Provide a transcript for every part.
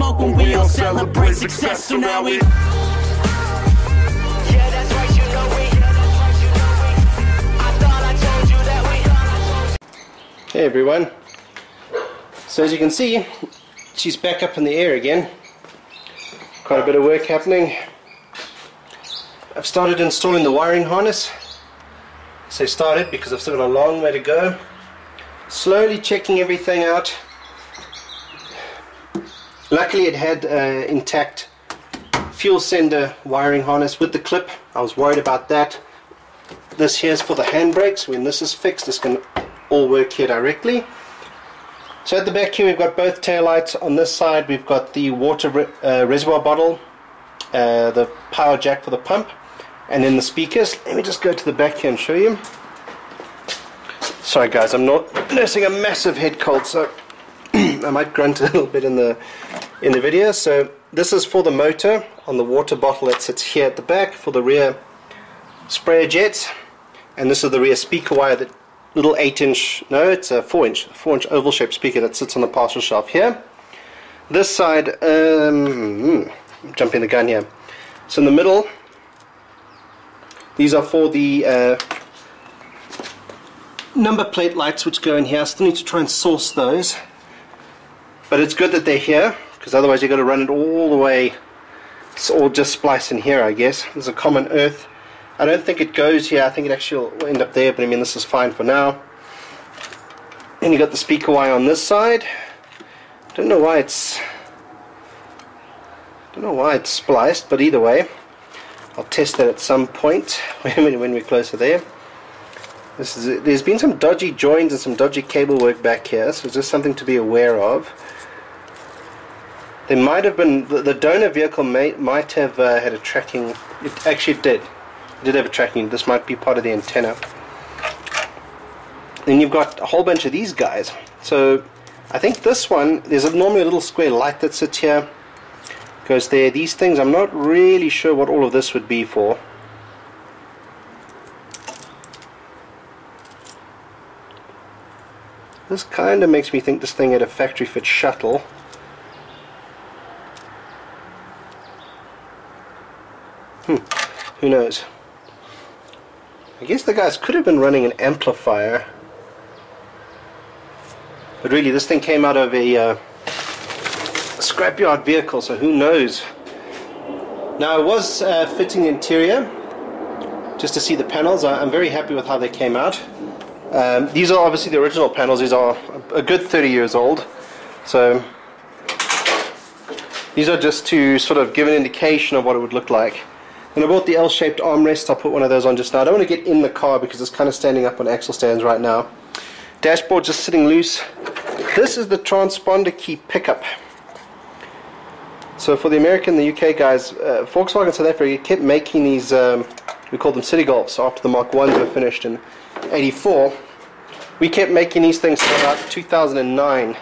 smoke when we all celebrate success. So now we Hey everyone, so as you can see, she's back up in the air again. Quite a bit of work happening. I've started installing the wiring harness. I say started because I've still got a long way to go. Slowly checking everything out. Luckily it had intact fuel sender wiring harness with the clip. I was worried about that. This here is for the handbrakes. When this is fixed, this can all work here directly. So at the back here we've got both tail lights. On this side we've got the water reservoir bottle, the power jack for the pump, and then the speakers. Let me just go to the back here and show you. Sorry guys, I'm not nursing a massive head cold, so I might grunt a little bit in the video. So this is for the motor on the water bottle that sits here at the back for the rear sprayer jets, and this is the rear speaker wire, that little 8-inch, no, it's a 4-inch oval shaped speaker that sits on the parcel shelf here. This side, jumping the gun here. So in the middle, these are for the number plate lights which go in here. I still need to try and source those, but it's good that they're here because otherwise you've got to run it all the way. It's all just splice in here, I guess. There's a common earth. I don't think it goes here. I think it actually will end up there, but I mean this is fine for now. And you got the speaker wire on this side. Don't know why it's spliced, but either way, I'll test that at some point when we're closer there. There's been some dodgy joins and some dodgy cable work back here, so it's just something to be aware of. There might have been the donor vehicle might have had a tracking. It actually did. It did have a tracking. This might be part of the antenna. Then you've got a whole bunch of these guys. So I think this one, there's normally a little square light that sits here, goes there. These things, I'm not really sure what all of this would be for. This kind of makes me think this thing had a factory fit shuttle. Who knows? I guess the guys could have been running an amplifier, but really this thing came out of a scrapyard vehicle, so who knows. Now I was fitting the interior just to see the panels. I'm very happy with how they came out. These are obviously the original panels. These are a good 30 years old, so these are just to sort of give an indication of what it would look like. And I bought the L-shaped armrest. I'll put one of those on just now. I don't want to get in the car because it's kind of standing up on axle stands right now. Dashboard just sitting loose. This is the transponder key pickup. So for the American and the UK guys, Volkswagen South Africa kept making these, we call them City Golfs, after the Mark 1s were finished in '84. We kept making these things till about 2009.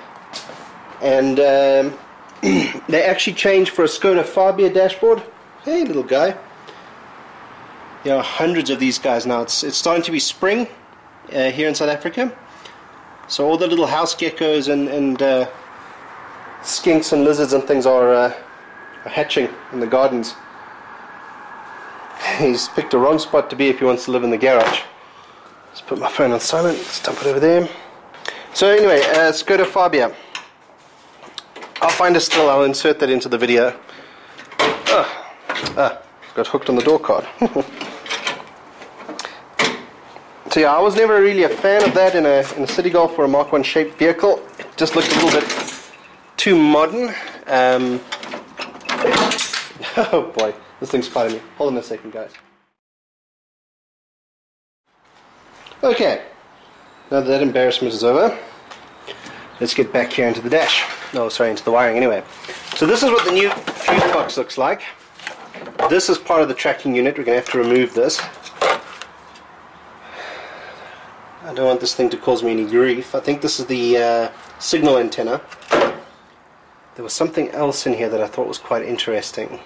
And they actually changed for a Skoda Fabia dashboard. Hey little guy. There are hundreds of these guys now. It's starting to be spring here in South Africa, so all the little house geckos and skinks and lizards and things are hatching in the gardens. He's picked a wrong spot to be if he wants to live in the garage. Let's put my phone on silent. Let's dump it over there. So anyway, Skoda Fabia. I'll find a still. I'll insert that into the video. Got hooked on the door card. So yeah, I was never really a fan of that in a City Golf or a Mark 1 shaped vehicle. It just looked a little bit too modern. Oh boy, this thing's fighting me. Hold on a second, guys. Okay, now that embarrassment is over, let's get back here into the dash. No, sorry, into the wiring anyway. So this is what the new fuse box looks like. This is part of the tracking unit. We're going to have to remove this. I don't want this thing to cause me any grief. I think this is the signal antenna. There was something else in here that I thought was quite interesting.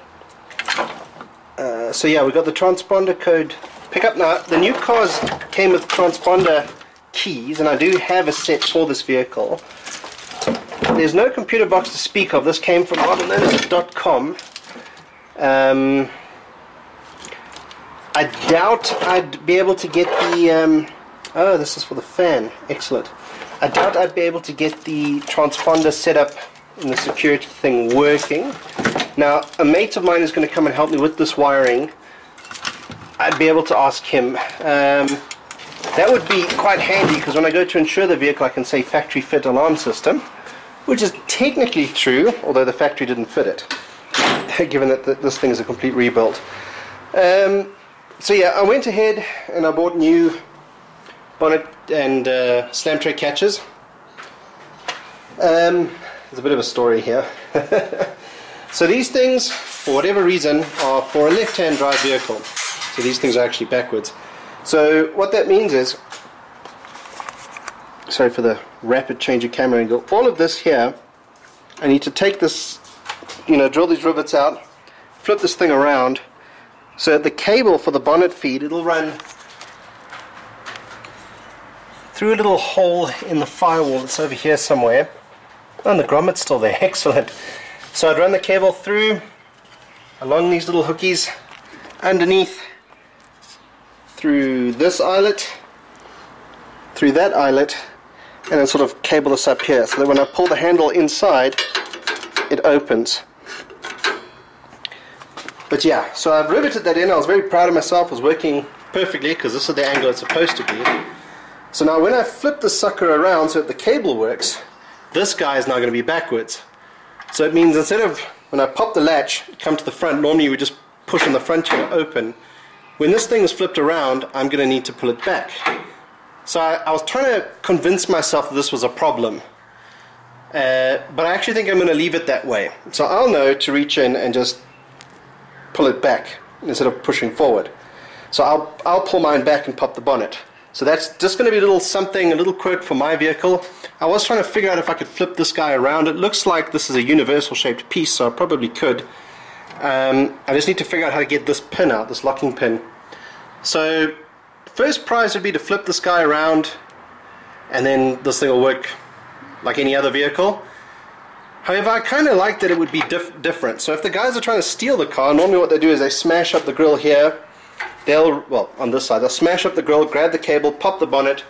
So yeah, we got the transponder code pickup. Now, the new cars came with transponder keys, and I do have a set for this vehicle. there's no computer box to speak of. This came from modernlearners.com. I doubt I'd be able to get the oh, this is for the fan. Excellent. I doubt I'd be able to get the transponder set up and the security thing working. Now, a mate of mine is going to come and help me with this wiring. I'd be able to ask him. That would be quite handy, because when I go to insure the vehicle I can say factory fit alarm system, which is technically true, although the factory didn't fit it, given that this thing is a complete rebuild. So yeah, I went ahead and I bought new bonnet and slam tray catches. There's a bit of a story here. So these things, for whatever reason, are for a left-hand drive vehicle. So these things are actually backwards. So what that means is, sorry for the rapid change of camera angle, all of this here, I need to take this, drill these rivets out, flip this thing around, so the cable for the bonnet feed, it'll run through a little hole in the firewall that's over here somewhere. Oh, and the grommet's still there, excellent. So I'd run the cable through, along these little hookies, underneath, through this eyelet, through that eyelet, and then sort of cable this up here, so that when I pull the handle inside, it opens. But yeah, so I've riveted that in. I was very proud of myself. It was working perfectly, because this is the angle it's supposed to be. So now when I flip the sucker around so that the cable works, this guy is now going to be backwards. So it means instead of, when I pop the latch, come to the front, normally you would just push on the front here to open. When this thing is flipped around, I'm going to need to pull it back. So I was trying to convince myself that this was a problem. But I actually think I'm going to leave it that way. So I'll know to reach in and just pull it back instead of pushing forward. So I'll pull mine back and pop the bonnet. So that's just going to be a little something, a little quirk for my vehicle. I was trying to figure out if I could flip this guy around. It looks like this is a universal shaped piece, so I probably could. I just need to figure out how to get this pin out, this locking pin. So first prize would be to flip this guy around, and then this thing will work like any other vehicle. However, I kind of like that it would be different. So if the guys are trying to steal the car, normally what they do is they smash up the grill here. Well, on this side, they'll smash up the grill, grab the cable, pop the bonnet,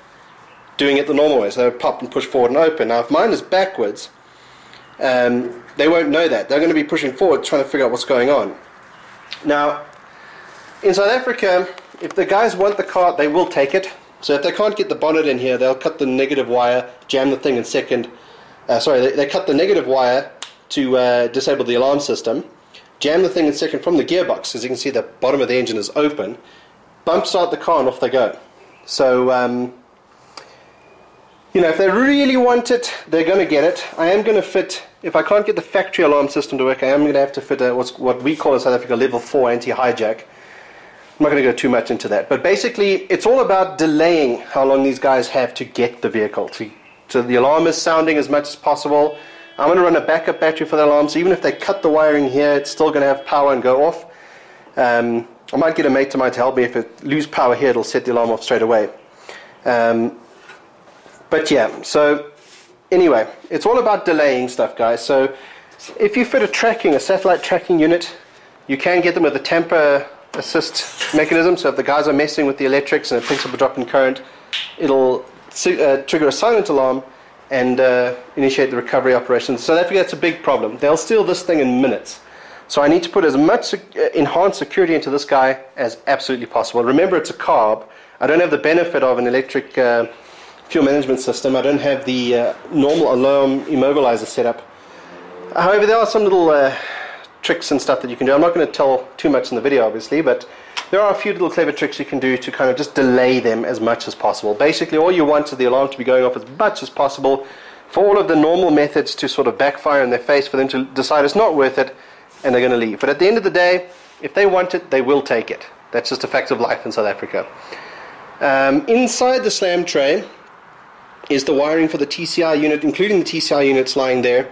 doing it the normal way. So they'll pop and push forward and open. Now if mine is backwards, they won't know that. They're going to be pushing forward, trying to figure out what's going on. Now, in South Africa, if the guys want the car, they will take it. So if they can't get the bonnet in here, they'll cut the negative wire, jam the thing in second. They cut the negative wire to disable the alarm system, jam the thing in second from the gearbox. As you can see, the bottom of the engine is open. Bump start the car and off they go. So, if they really want it, they're going to get it. I am going to fit, if I can't get the factory alarm system to work, I am going to have to fit what we call in South Africa level 4 anti-hijack. I'm not going to go too much into that. But basically, it's all about delaying how long these guys have to get the vehicle. So the alarm is sounding as much as possible. I'm going to run a backup battery for the alarm, so even if they cut the wiring here, it's still going to have power and go off. I might get a mate of mine to help me. If it loses power here, it'll set the alarm off straight away. But yeah, so anyway, it's all about delaying stuff, guys. So if you fit a satellite tracking unit, you can get them with a tamper assist mechanism. So if the guys are messing with the electrics and it picks up a drop in current, it'll trigger a silent alarm and initiate the recovery operations. So that's a big problem. They'll steal this thing in minutes. So I need to put as much enhanced security into this guy as absolutely possible. Remember, it's a carb. I don't have the benefit of an electric fuel management system. I don't have the normal alarm immobilizer setup. However, there are some little tricks and stuff that you can do. I'm not going to tell too much in the video, obviously, but there are a few little clever tricks you can do to kind of just delay them as much as possible. Basically, all you want is the alarm to be going off as much as possible, for all of the normal methods to sort of backfire in their face, for them to decide it's not worth it, and they're going to leave. But at the end of the day, if they want it, they will take it. That's just a fact of life in South Africa. Inside the slam tray is the wiring for the TCI unit, including the TCI units lying there.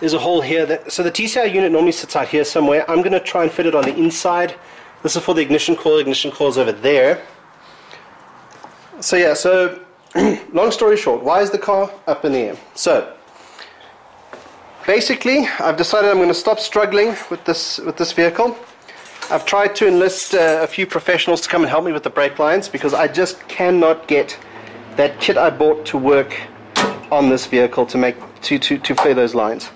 There's a hole here. So the TCI unit normally sits out here somewhere. I'm going to try and fit it on the inside. This is for the ignition coil. Ignition coil's over there. So yeah, long story short, why is the car up in the air? So basically, I've decided I'm going to stop struggling with this vehicle. I've tried to enlist a few professionals to come and help me with the brake lines because I just cannot get that kit I bought to work on this vehicle to make to flare those lines.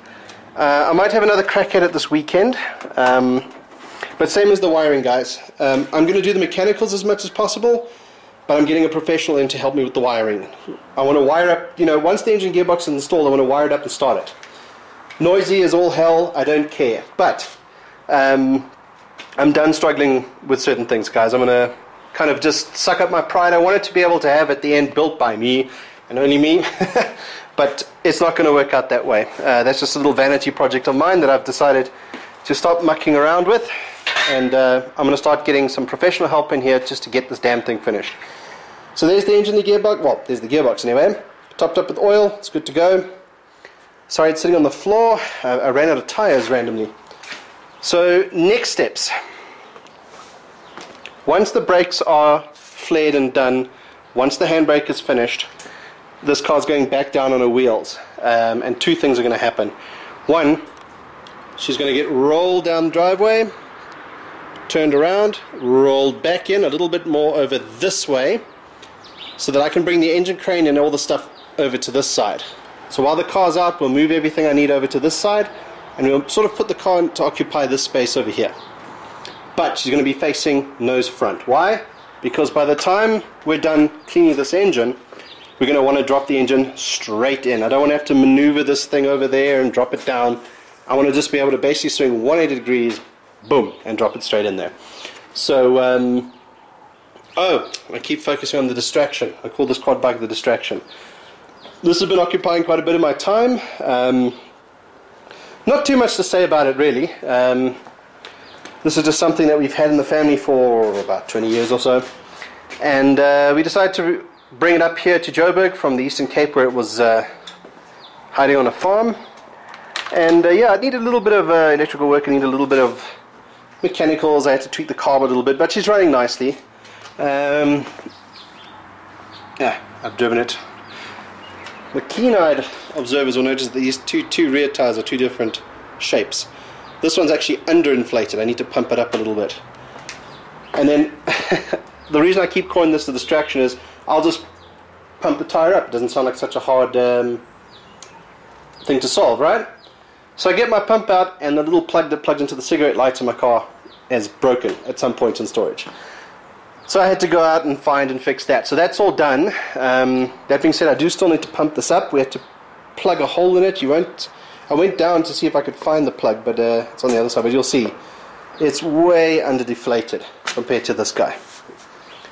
I might have another crack at it this weekend, but same as the wiring, guys. I'm going to do the mechanicals as much as possible, but I'm getting a professional in to help me with the wiring. I want to wire up, once the engine gearbox is installed, I want to wire it up and start it. Noisy as all hell, I don't care, but I'm done struggling with certain things, guys. I'm going to kind of just suck up my pride. I want it to be able to have at the end built by me and only me, but it's not going to work out that way. That's just a little vanity project of mine that I've decided to stop mucking around with, and I'm going to start getting some professional help in here just to get this damn thing finished. So there's the engine, the gearbox. Well, there's the gearbox anyway. Topped up with oil, it's good to go. Sorry, it's sitting on the floor. I ran out of tires randomly. So next steps. Once the brakes are flared and done, once the handbrake is finished, this car's going back down on her wheels, and two things are going to happen. One, she's going to get rolled down the driveway, turned around, rolled back in a little bit more over this way, so that I can bring the engine crane and all the stuff over to this side. So while the car's out, we'll move everything I need over to this side, and we'll sort of put the car to occupy this space over here. But she's going to be facing nose front. Why? Because by the time we're done cleaning this engine, we're going to want to drop the engine straight in. I don't want to have to maneuver this thing over there and drop it down. I want to just be able to basically swing 180 degrees, boom, and drop it straight in there. So, oh, I keep focusing on the distraction. I call this quad bike the distraction. This has been occupying quite a bit of my time. Not too much to say about it, really. This is just something that we've had in the family for about 20 years or so. And we decided to bring it up here to Joburg from the Eastern Cape, where it was hiding on a farm. And yeah, it needed a little bit of electrical work, it needed a little bit of mechanicals. I had to tweak the carb a little bit, but she's running nicely. Yeah, I've driven it. The keen-eyed observers will notice that these two rear tires are two different shapes. This one's actually underinflated. I need to pump it up a little bit. And then the reason I keep calling this the distraction is I'll just pump the tire up. It doesn't sound like such a hard thing to solve, right? So I get my pump out, and the little plug that plugs into the cigarette lights in my car is broken at some point in storage. So I had to go out and find and fix that. So that's all done. That being said, I do still need to pump this up. We had to plug a hole in it. I went down to see if I could find the plug, but it's on the other side. But you'll see, it's way under deflated compared to this guy.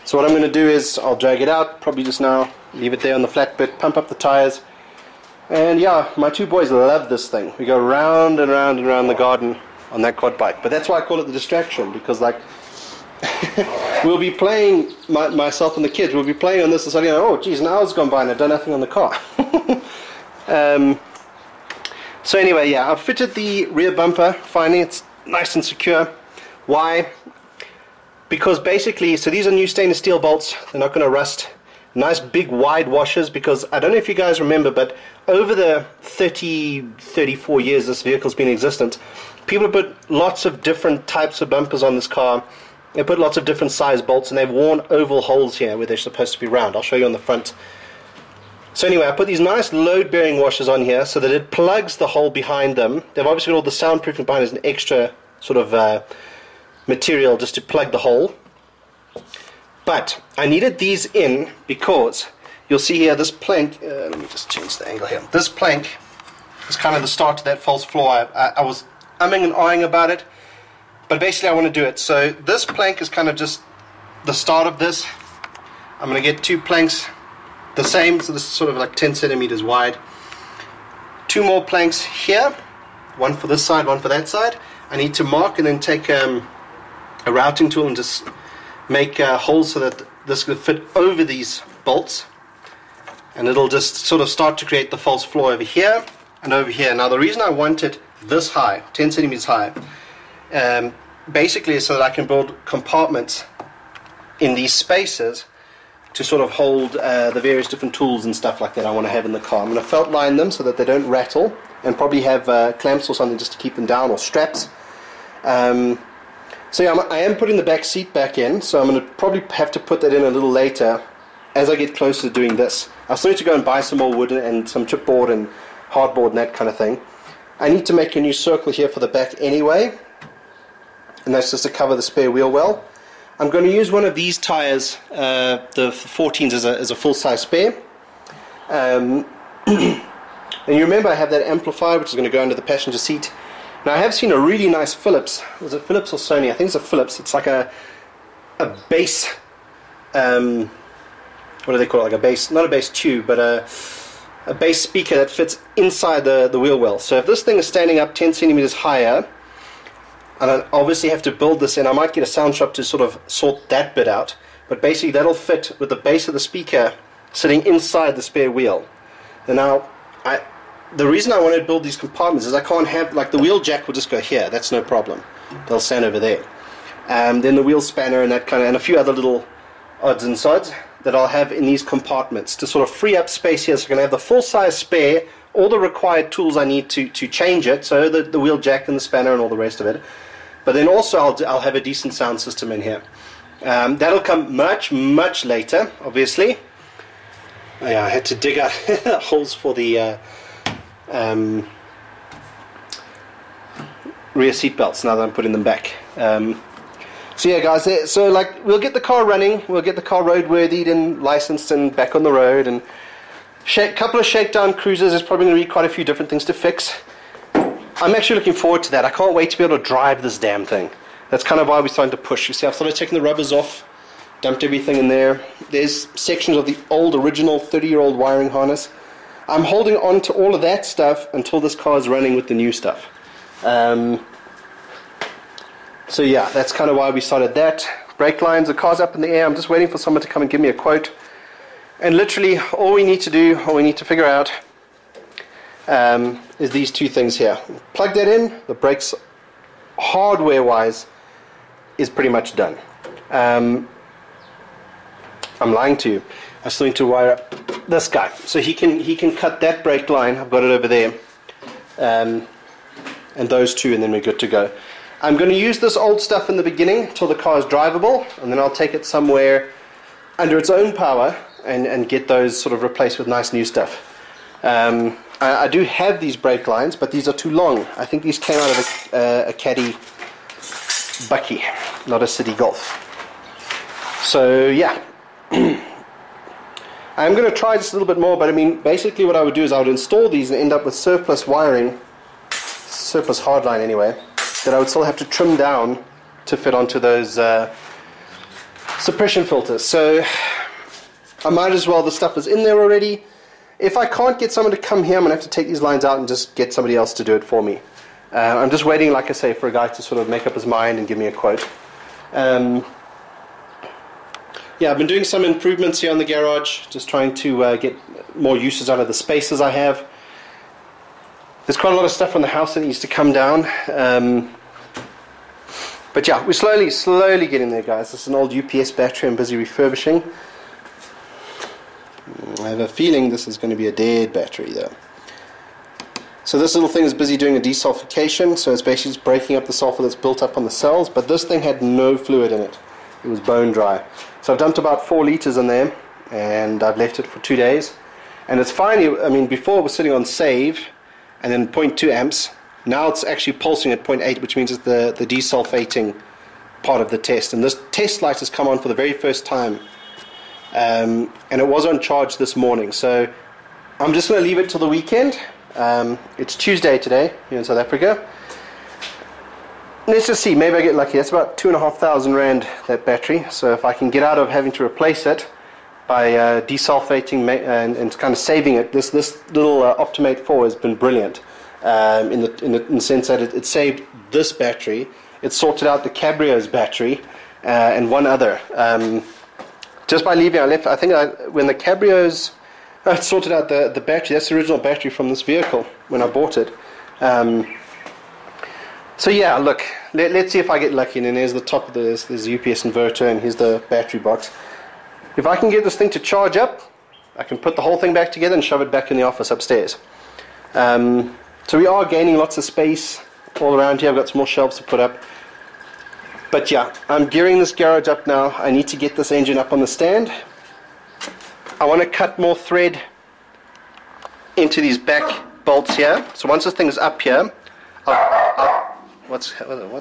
So what I'm going to do is I'll drag it out, probably just now, leave it there on the flat bit, pump up the tires. And yeah, my two boys love this thing. We go round and round and round the garden on that quad bike. But that's why I call it the distraction, because like we'll be playing, myself and the kids, we'll be playing on this and suddenly, oh geez, an hour's gone by and I've done nothing on the car. So anyway, yeah, I've fitted the rear bumper finally. It's nice and secure. Why? Because basically, so these are new stainless steel bolts. They're not going to rust. Nice big wide washers, because I don't know if you guys remember, but over the 34 years this vehicle's been in existence, people have put lots of different types of bumpers on this car. They put lots of different size bolts, and they've worn oval holes here where they're supposed to be round. I'll show you on the front. So anyway, I put these nice load-bearing washers on here so that it plugs the hole behind them. They've obviously got all the soundproofing behind. There's an extra sort of material just to plug the hole. But I needed these in because you'll see here this plank, let me just change the angle here. This plank is kind of the start to that false floor. I was umming and ahhing about it, but basically I want to do it. So this plank is kind of just the start of this. I'm going to get two planks the same, so this is sort of like 10 centimeters wide. Two more planks here, one for this side, one for that side. I need to mark and then take a routing tool and just make holes so that this will fit over these bolts, and it'll just sort of start to create the false floor over here and over here. Now the reason I want it this high, 10 centimeters high, basically is so that I can build compartments in these spaces to sort of hold the various different tools and stuff like that I want to have in the car. I'm going to felt line them so that they don't rattle and probably have clamps or something just to keep them down, or straps. So yeah, I am putting the back seat back in, so I'm going to probably have to put that in a little later as I get closer to doing this. I still need to go and buy some more wood and some chipboard and hardboard and that kind of thing. I need to make a new circle here for the back anyway, and that's just to cover the spare wheel well. I'm going to use one of these tyres, the 14s, as a full-size spare. And you remember I have that amplifier which is going to go under the passenger seat. Now I have seen a really nice Philips, was it Philips or Sony? I think it's a Philips. It's like a bass, what do they call it, like a bass, not a bass tube, but a bass speaker that fits inside the wheel well. So if this thing is standing up 10 centimeters higher, and I obviously have to build this in, I might get a sound shop to sort of sort that bit out, but basically that'll fit with the base of the speaker sitting inside the spare wheel. And now, the reason I wanted to build these compartments is I can't have, like, the wheel jack will just go here, that's no problem. They'll stand over there. Then the wheel spanner and that kind of, and a few other little odds and sods that I'll have in these compartments to sort of free up space here, so I can have the full-size spare, all the required tools I need to change it, so the wheel jack and the spanner and all the rest of it. But then also I'll have a decent sound system in here. That'll come much, much later, obviously. Yeah, I had to dig out holes for the rear seat belts now that I'm putting them back. So yeah, guys, so like, we'll get the car running, we'll get the car roadworthy and licensed and back on the road, and couple of shakedown cruises. There's probably going to be quite a few different things to fix. I'm actually looking forward to that. I can't wait to be able to drive this damn thing. That's kind of why we're starting to push. You see, I've started taking the rubbers off, dumped everything in there. There's sections of the old original 30-year-old wiring harness. I'm holding on to all of that stuff until this car is running with the new stuff. So yeah, that's kind of why we started that. Brake lines, the car's up in the air. I'm just waiting for someone to come and give me a quote. And literally all we need to figure out is these two things here. Plug that in, the brakes hardware wise is pretty much done. I'm lying to you. I still need to wire up this guy so he can cut that brake line. I've got it over there, and those two, and then we're good to go. I'm going to use this old stuff in the beginning till the car is drivable, and then I'll take it somewhere under its own power and get those sort of replaced with nice new stuff. I do have these brake lines, but these are too long. I think these came out of a Caddy Bucky, not a City Golf. So yeah, I'm going to try just a little bit more, but I mean, basically what I would do is I would install these and end up with surplus wiring, surplus hardline anyway, that I would still have to trim down to fit onto those suppression filters. So I might as well, the stuff is in there already. If I can't get someone to come here, I'm going to have to take these lines out and just get somebody else to do it for me. I'm just waiting, like I say, for a guy to sort of make up his mind and give me a quote. Yeah, I've been doing some improvements here on the garage, just trying to get more uses out of the spaces I have. There's quite a lot of stuff on the house that needs to come down. But yeah, we're slowly getting there, guys. This is an old UPS battery I'm busy refurbishing. I have a feeling this is going to be a dead battery though. So this little thing is busy doing a desulfication, so it's basically just breaking up the sulfur that's built up on the cells, but this thing had no fluid in it. It was bone dry. So I've dumped about 4 liters in there, and I've left it for 2 days. And it's finally, I mean, before it was sitting on save, and then 0.2 amps. Now it's actually pulsing at 0.8, which means it's the desulfating part of the test. And this test light has come on for the very first time. And it was on charge this morning. So I'm just going to leave it till the weekend. It's Tuesday today here in South Africa. Let's just see, maybe I get lucky. That's about 2,500 Rand, that battery. So if I can get out of having to replace it by desulfating and kind of saving it, this little Optimate 4 has been brilliant in the sense that it saved this battery. It sorted out the Cabrio's battery and one other. Just by leaving, I think when the Cabrio's sorted out the battery, that's the original battery from this vehicle when I bought it. So yeah, look, let's see if I get lucky. And then there's the top of there's the UPS inverter, and here's the battery box. If I can get this thing to charge up, I can put the whole thing back together and shove it back in the office upstairs. So we are gaining lots of space all around here. I've got some more shelves to put up. But yeah, I'm gearing this garage up now. I need to get this engine up on the stand. I want to cut more thread into these back bolts here. So once this thing's up here, what's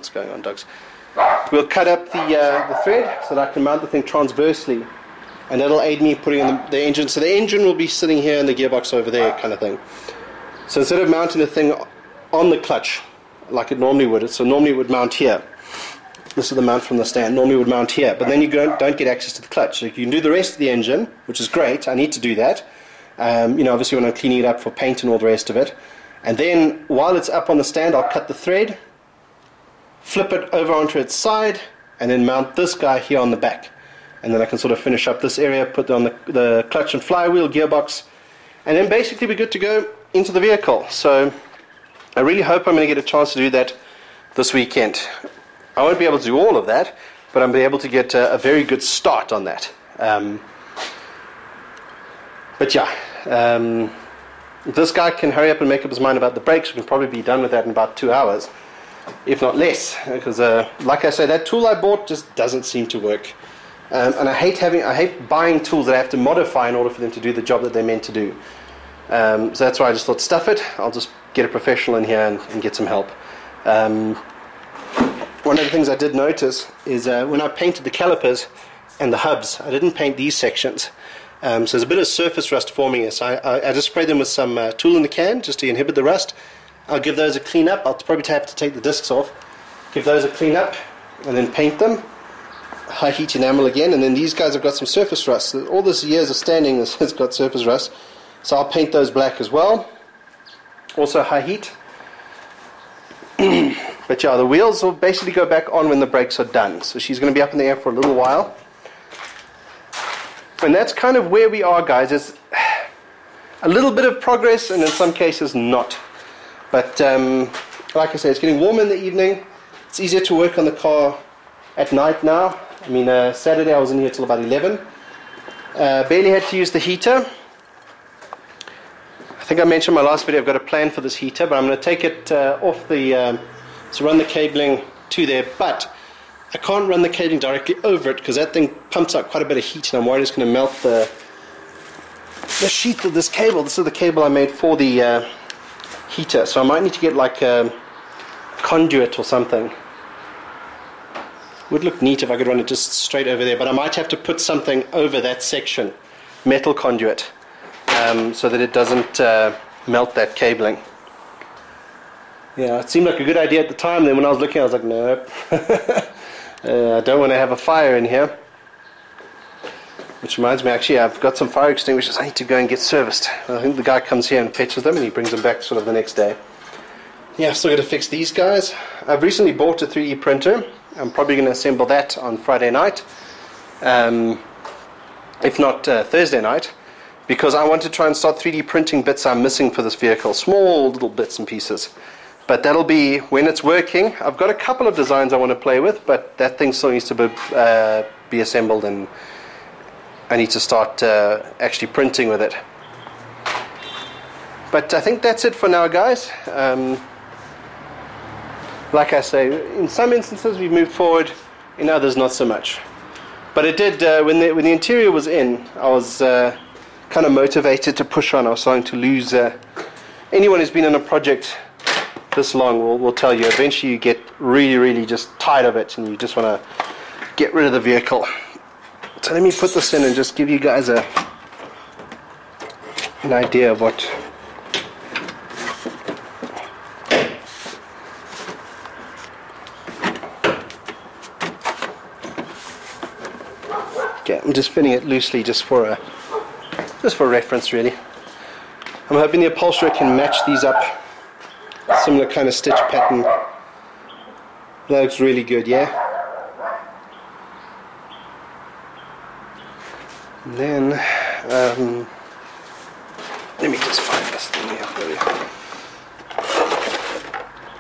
going on, dogs? We'll cut up the thread so that I can mount the thing transversely, and that'll aid me putting in the engine. So the engine will be sitting here and the gearbox over there, kind of thing. So instead of mounting the thing on the clutch like it normally would, so normally it would mount here. This is the mount from the stand. Normally it would mount here, but then you don't get access to the clutch. So you can do the rest of the engine, which is great. I need to do that. Obviously when I'm cleaning it up for paint and all the rest of it. And then while it's up on the stand, I'll cut the thread, flip it over onto its side, and then mount this guy here on the back. And then I can sort of finish up this area, put on the clutch and flywheel gearbox, and then basically we're good to go into the vehicle. So I really hope I'm going to get a chance to do that this weekend. I won't be able to do all of that, but I'm going to be able to get a very good start on that. But yeah, if this guy can hurry up and make up his mind about the brakes, we can probably be done with that in about 2 hours, if not less. Because, like I say, that tool I bought just doesn't seem to work. And I hate buying tools that I have to modify in order for them to do the job that they're meant to do. So that's why I just thought, stuff it. I'll just get a professional in here and get some help. One of the things I did notice is when I painted the calipers and the hubs, I didn't paint these sections. So there's a bit of surface rust forming here. So I just sprayed them with some tool in the can just to inhibit the rust. I'll give those a clean up. I'll probably have to take the discs off, give those a clean up, and then paint them. High heat enamel again, and then these guys have got some surface rust. All this years of standing has got surface rust. So I'll paint those black as well. Also high heat. But yeah, the wheels will basically go back on when the brakes are done. So she's going to be up in the air for a little while. And that's kind of where we are, guys. It's a little bit of progress, and in some cases not. But like I say, it's getting warmer in the evening. It's easier to work on the car at night now. I mean, Saturday I was in here till about 11. Barely had to use the heater. I think I mentioned in my last video I've got a plan for this heater, but I'm going to take it off the, to run the cabling to there, but I can't run the cabling directly over it because that thing pumps out quite a bit of heat, and I'm worried it's going to melt the sheath of this cable. This is the cable I made for the heater, so I might need to get like a conduit or something. Would look neat if I could run it just straight over there, but I might have to put something over that section, metal conduit, so that it doesn't melt that cabling. Yeah, it seemed like a good idea at the time. Then when I was looking, I was like, nope. I don't want to have a fire in here. Which reminds me, actually, I've got some fire extinguishers I need to go and get serviced. I think the guy comes here and fetches them, and he brings them back sort of the next day. Yeah, I've still got to fix these guys. I've recently bought a 3D printer. I'm probably going to assemble that on Friday night, if not Thursday night, because I want to try and start 3D printing bits I'm missing for this vehicle, small little bits and pieces. But that'll be when it's working. I've got a couple of designs I want to play with, but that thing still needs to be assembled, and I need to start actually printing with it. But I think that's it for now, guys. Like I say, in some instances we've moved forward, in others not so much. But it did, when the interior was in, I was kind of motivated to push on. I was starting to lose... anyone who's been in a project this long will tell you, eventually you get really, really just tired of it, and you just want to get rid of the vehicle. So let me put this in and just give you guys an idea of what... Okay, I'm just fitting it loosely just for reference, really. I'm hoping the upholsterer can match these up. Similar kind of stitch pattern. That looks really good, yeah? And then, let me just find this thing here for you.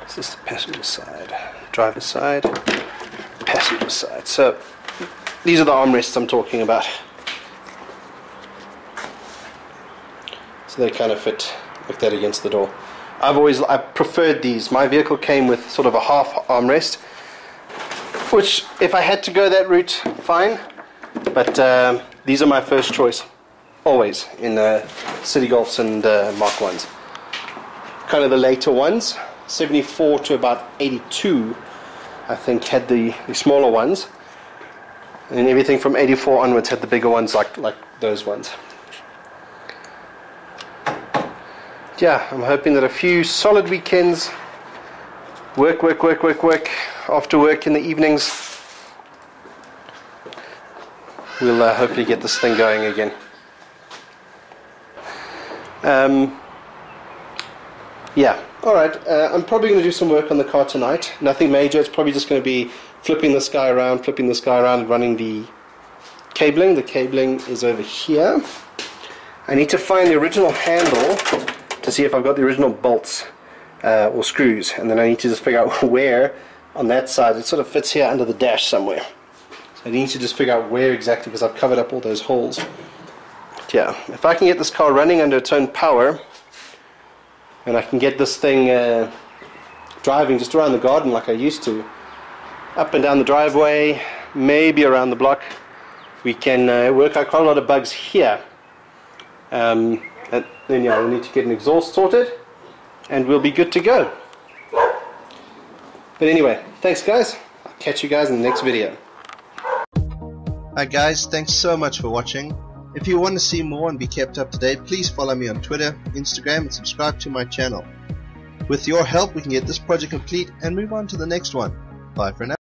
This is the passenger side, driver's side, passenger side. So, these are the armrests I'm talking about. So they kind of fit like that against the door. I preferred these. My vehicle came with sort of a half armrest, which if I had to go that route, fine, but these are my first choice always in City Golfs and Mark 1s. Kind of the later ones, 74 to about 82 I think had the smaller ones, and everything from 84 onwards had the bigger ones like those ones. Yeah, I'm hoping that a few solid weekends, work after work in the evenings, we'll hopefully get this thing going again. Yeah, alright, I'm probably going to do some work on the car tonight. Nothing major, it's probably just going to be flipping this guy around, and running the cabling. The cabling is over here. I need to find the original handle to see if I've got the original bolts or screws, and then I need to just figure out where on that side. It sort of fits here under the dash somewhere. So I need to just figure out where exactly, because I've covered up all those holes. But yeah, if I can get this car running under its own power, and I can get this thing driving just around the garden like I used to, up and down the driveway, maybe around the block, we can work out quite a lot of bugs here. And then yeah, we'll need to get an exhaust sorted, and we'll be good to go. But anyway, thanks guys. I'll catch you guys in the next video. Hi guys, thanks so much for watching. If you want to see more and be kept up to date, please follow me on Twitter, Instagram, and subscribe to my channel. With your help, we can get this project complete and move on to the next one. Bye for now.